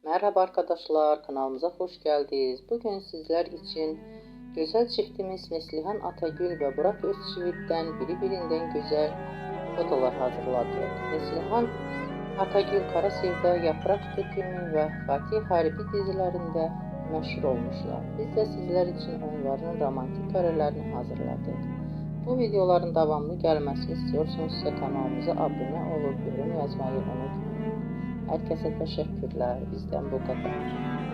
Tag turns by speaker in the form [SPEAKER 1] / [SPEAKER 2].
[SPEAKER 1] Merhaba arkadaşlar, kanalımıza hoş geldiniz. Bugün sizler için güzel çiftimiz Neslihan Atagül ve Burak Özçivit'ten birbirinden güzel fotolar hazırladık. Neslihan Atagül Kara Sevda, Yaprak Dökümü ve Fatih Harbi dizilerinde meşhur olmuşlar. Biz de sizler için onların romantik karelerini hazırladık. Bu videoların devamlı gelmesini istiyorsanızsa kanalımıza abone olup yorum yazmayı unutmayın. Herkese teşekkürler. Bizden bu kadar.